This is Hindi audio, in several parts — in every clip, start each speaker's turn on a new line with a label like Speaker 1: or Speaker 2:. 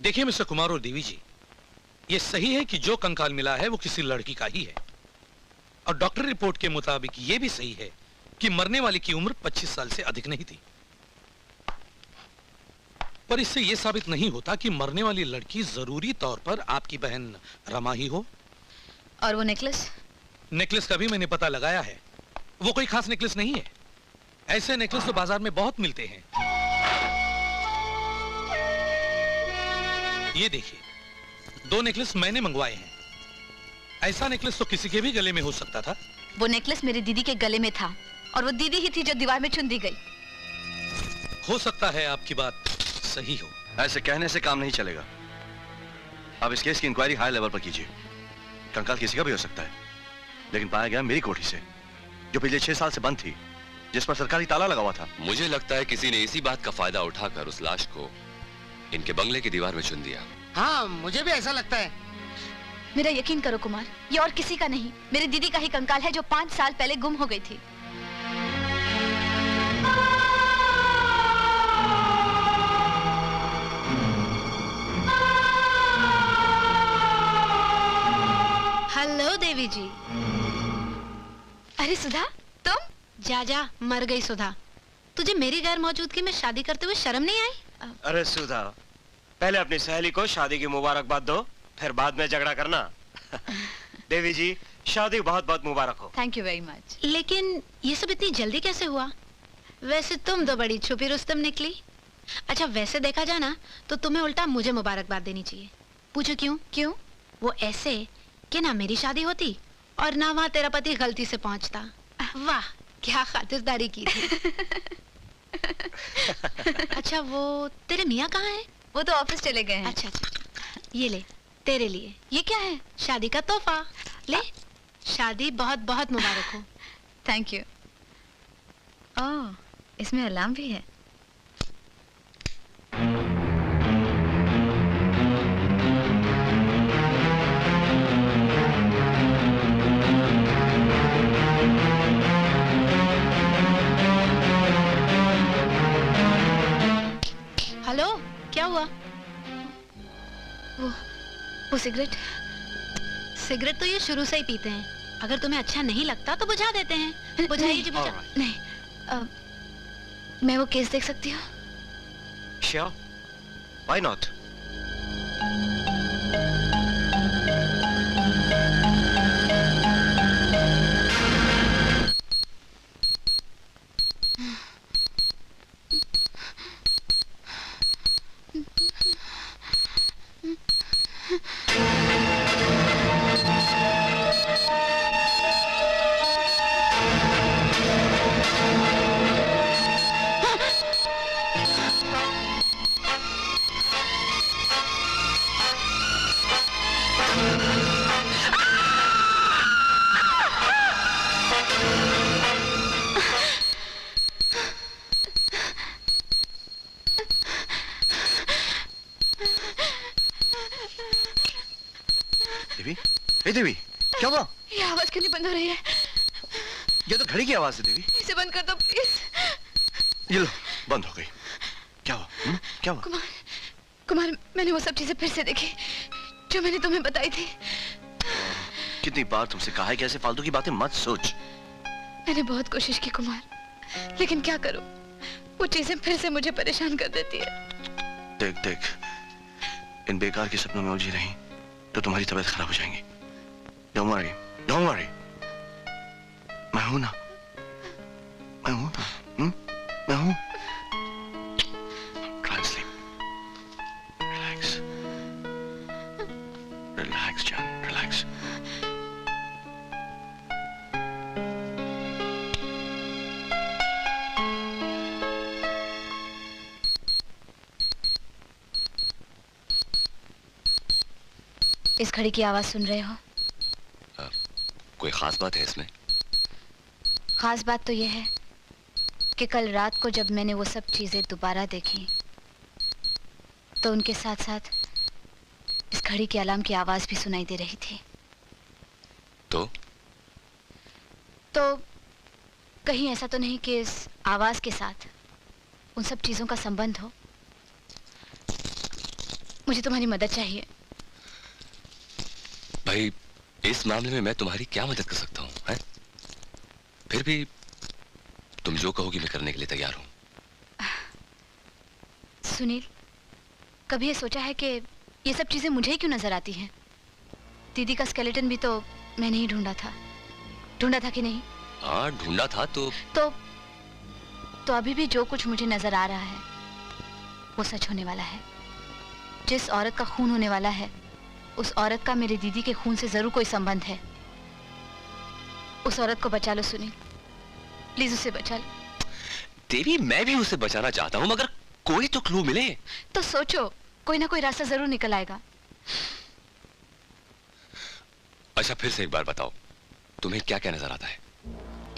Speaker 1: देखिए मिस्टर कुमार और देवी जी, यह सही है कि जो कंकाल मिला है वो किसी लड़की का ही है, और डॉक्टर रिपोर्ट के मुताबिक यह भी सही है कि मरने वाली की उम्र 25 साल से अधिक नहीं थी। पर इससे यह साबित नहीं होता कि मरने वाली लड़की जरूरी तौर पर आपकी बहन रमा ही हो।
Speaker 2: और वो नेकलेस?
Speaker 1: नेकलेस का भी मैंने पता लगाया है, वो कोई खास नेकलेस नहीं है। ऐसे नेकलेस तो बाजार में बहुत मिलते हैं। ये देखिए, 2 नेकलेस मैंने मंगवाए हैं। ऐसा नेकलेस तो किसी के भी गले में हो सकता था।
Speaker 2: वो नेकलेस मेरे दीदी के गले में था और वो दीदी ही थी जो दीवार में चुन दी गई।
Speaker 1: हो सकता है आपकी बात सही हो।
Speaker 3: ऐसे कहने से काम नहीं चलेगा। अब इस केस की इंक्वायरी हाई लेवल पर कीजिए। कंकाल किसी का भी हो सकता है, लेकिन पाया गया मेरी कोठी से, जो पिछले 6 साल से बंद थी, जिस पर सरकारी ताला लगा हुआ था।
Speaker 4: मुझे लगता है किसी ने इसी बात का फायदा उठाकर उस लाश को इनके बंगले की दीवार में चुन दिया।
Speaker 5: हाँ, मुझे भी ऐसा लगता है।
Speaker 2: मेरा यकीन करो कुमार, ये और किसी का नहीं, मेरी दीदी का ही कंकाल है जो 5 साल पहले गुम हो गई थी।
Speaker 6: हेलो देवी जी।
Speaker 2: अरे सुधा, तुम?
Speaker 6: जा मर गई सुधा। तुझे मेरी गैर मौजूदगी में शादी करते हुए शर्म नहीं आई?
Speaker 7: अरे सुधा, पहले अपनी सहेली को शादी की मुबारकबाद दो, फिर बाद में झगड़ा करना। देवी जी, शादी बहुत बहुत मुबारक हो।
Speaker 2: Thank you very much.
Speaker 6: लेकिन ये सब इतनी जल्दी कैसे हुआ? वैसे तुम तो बड़ी छुपी रुस्तम निकली। अच्छा, वैसे देखा जाना तो तुम्हें उल्टा मुझे मुबारकबाद देनी चाहिए। पूछो क्यों?
Speaker 2: क्यों?
Speaker 6: वो ऐसे कि ना मेरी शादी होती और ना वहाँ तेरा पति गलती से पहुंचता। वाह, क्या खातिरदारी की थी। अच्छा, वो तेरे मियाँ कहाँ हैं?
Speaker 2: वो तो ऑफिस चले गए हैं।
Speaker 6: अच्छा, ये ले तेरे लिए।
Speaker 2: ये क्या है?
Speaker 6: शादी का तोहफा ले। शादी बहुत बहुत मुबारक हो।
Speaker 2: Thank you. ओह, इसमें अलार्म भी है।
Speaker 6: हेलो, क्या हुआ?
Speaker 2: वो सिगरेट।
Speaker 6: सिगरेट तो ये शुरू से ही पीते हैं। अगर तुम्हें अच्छा नहीं लगता तो बुझा देते हैं। बुझाइए जी, बुझा।
Speaker 2: नहीं, मैं वो केस देख सकती हूँ?
Speaker 7: Sure, why not?
Speaker 3: देवी, हे देवी, क्या हुआ?
Speaker 2: ये आवाज क्यों नहीं बंद हो रही है?
Speaker 3: ये तो घड़ी की आवाज है देवी।
Speaker 2: इसे बंद कर दो प्लीज।
Speaker 3: ये लो, बंद हो गई। क्या हुआ? क्या हुआ?
Speaker 2: कुमार, मैंने वो सब चीजें फिर से देखी जो मैंने तुम्हें बताई थी।
Speaker 3: कितनी बार तुमसे कहा है कि ऐसे फालतू की बातें मत सोच।
Speaker 2: मैंने बहुत कोशिश की कुमार, लेकिन क्या करूं, वो चीजें फिर से मुझे परेशान कर देती है।
Speaker 3: देख देख, इन बेकार के सपनों में उलझी रही तो तुम्हारी तबीयत खराब हो जाएगी। Don't worry, don't worry। मैं हूं ना, मैं हूं ना, मैं हूं। Try and sleep. Relax, relax, John, relax।
Speaker 2: इस घड़ी की आवाज सुन रहे हो?
Speaker 4: कोई खास बात है इसमें?
Speaker 2: खास बात तो यह है कि कल रात को जब मैंने वो सब चीजें दोबारा देखी तो उनके साथ साथ इस घड़ी के अलार्म की आवाज भी सुनाई दे रही थी।
Speaker 4: तो
Speaker 2: कहीं ऐसा तो नहीं कि इस आवाज के साथ उन सब चीजों का संबंध हो? मुझे तुम्हारी मदद चाहिए।
Speaker 4: भाई, इस मामले में मैं तुम्हारी क्या मदद कर सकता हूँ, हैं? फिर भी तुम जो कहोगी मैं करने के लिए तैयार हूँ।
Speaker 2: सुनील, कभी ये सोचा है कि ये सब चीजें मुझे क्यों नजर आती हैं? दीदी का स्केलेटन भी तो मैंने ही ढूंढा था कि नहीं?
Speaker 4: हाँ, ढूंढा था
Speaker 2: तो अभी भी जो कुछ मुझे नजर आ रहा है वो सच होने वाला है। जिस औरत का खून होने वाला है उस औरत का मेरी दीदी के खून से जरूर कोई संबंध है। उस औरत को बचा लो सुनील, प्लीज उसे बचा लो।
Speaker 4: देवी, मैं भी उसे बचाना चाहता हूँ, मगर कोई तो क्लू मिले।
Speaker 2: तो सोचो, कोई ना कोई रास्ता जरूर निकल आएगा।
Speaker 4: अच्छा, फिर से एक बार बताओ, तुम्हें क्या क्या नजर आता है?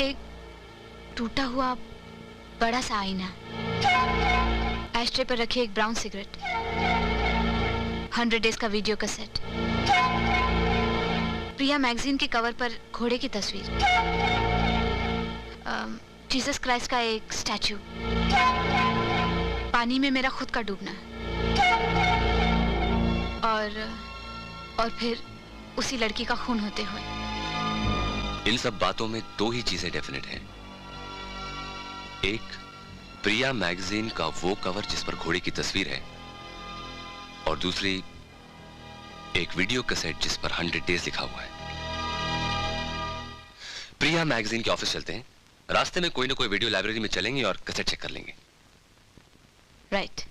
Speaker 2: एक टूटा हुआ बड़ा सा आईना, एस्ट्रे पर रखी एक ब्राउन सिगरेट, 100 डेज का वीडियो कैसेट, प्रिया मैगजीन के कवर पर घोड़े की तस्वीर, जीसस क्राइस्ट का एक स्टैचू, पानी में मेरा खुद का डूबना, और फिर उसी लड़की का खून होते हुए।
Speaker 4: इन सब बातों में दो ही चीजें डेफिनेट हैं। एक, प्रिया मैगजीन का वो कवर जिस पर घोड़े की तस्वीर है, और दूसरी एक वीडियो कैसेट जिस पर 100 डेज लिखा हुआ है। प्रिया मैगजीन के ऑफिस चलते हैं, रास्ते में कोई ना कोई वीडियो लाइब्रेरी में चलेंगे और कैसेट चेक कर लेंगे।
Speaker 2: राइट।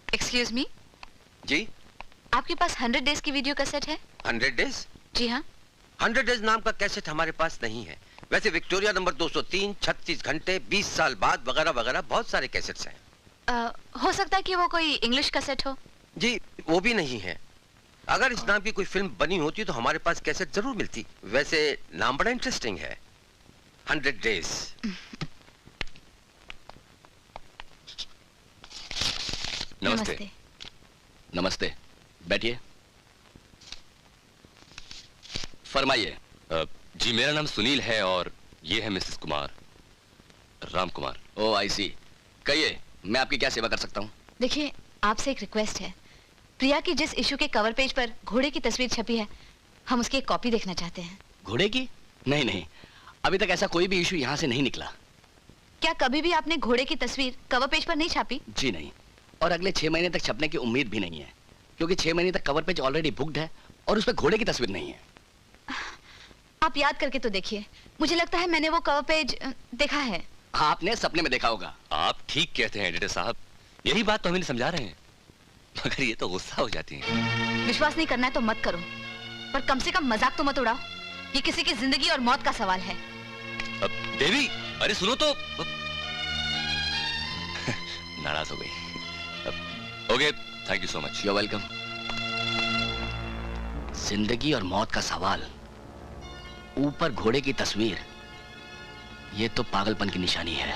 Speaker 2: एक्सक्यूज मी,
Speaker 8: जी,
Speaker 2: आपके पास 100 डेज की वीडियो कैसेट है?
Speaker 8: 100 डेज?
Speaker 2: जी हाँ।
Speaker 8: 100 डेज नाम का कैसेट हमारे पास नहीं है। वैसे विक्टोरिया नंबर 203, 36 घंटे, 20 साल बाद वगैरह वगैरह बहुत सारे कैसेट्स हैं।
Speaker 2: हो सकता है कि वो कोई इंग्लिश कैसेट हो।
Speaker 8: जी, वो भी नहीं है। अगर इस नाम की कोई फिल्म बनी होती तो हमारे पास कैसेट जरूर मिलती। वैसे नाम बड़ा इंटरेस्टिंग है, 100 डेज।
Speaker 4: नमस्ते।
Speaker 9: नमस्ते, बैठिए। फरमाइए।
Speaker 4: जी, मेरा नाम सुनील है और ये है मिसेस कुमार, राम कुमार।
Speaker 9: ओ आई सी। कहिए, मैं आपकी क्या सेवा कर सकता हूँ?
Speaker 2: देखिए, आपसे एक रिक्वेस्ट है। प्रिया की जिस इशू के कवर पेज पर घोड़े की तस्वीर छपी है, हम उसकी एक कॉपी देखना चाहते हैं।
Speaker 9: घोड़े की? नहीं नहीं, अभी तक ऐसा कोई भी इशू यहाँ से नहीं निकला।
Speaker 2: क्या कभी भी आपने घोड़े की तस्वीर कवर पेज पर नहीं छापी?
Speaker 9: जी नहीं, और अगले 6 महीने तक छपने की उम्मीद भी नहीं है, क्योंकि 6 महीने तक कवर पेज ऑलरेडी बुक्ड है और उस पर घोड़े की तस्वीर नहीं है।
Speaker 2: आप याद करके तो देखिए, मुझे लगता है मैंने वो कवर पेज देखा है।
Speaker 9: आपने सपने में देखा होगा।
Speaker 4: आप ठीक कहते हैं एडिटर साहब, यही बात तो हमें समझा रहे हैं, मगर ये तो गुस्सा हो जाती है।
Speaker 2: विश्वास नहीं करना है तो मत करो, पर कम से कम मजाक तो मत उड़ाओ। ये किसी की जिंदगी और मौत का सवाल है।
Speaker 4: अब देवी, अरे सुनो तो। नाराज हो गई। Okay, thank you so much.
Speaker 9: You welcome. जिंदगी और मौत का सवाल, ऊपर घोड़े की तस्वीर, ये तो पागलपन की निशानी है।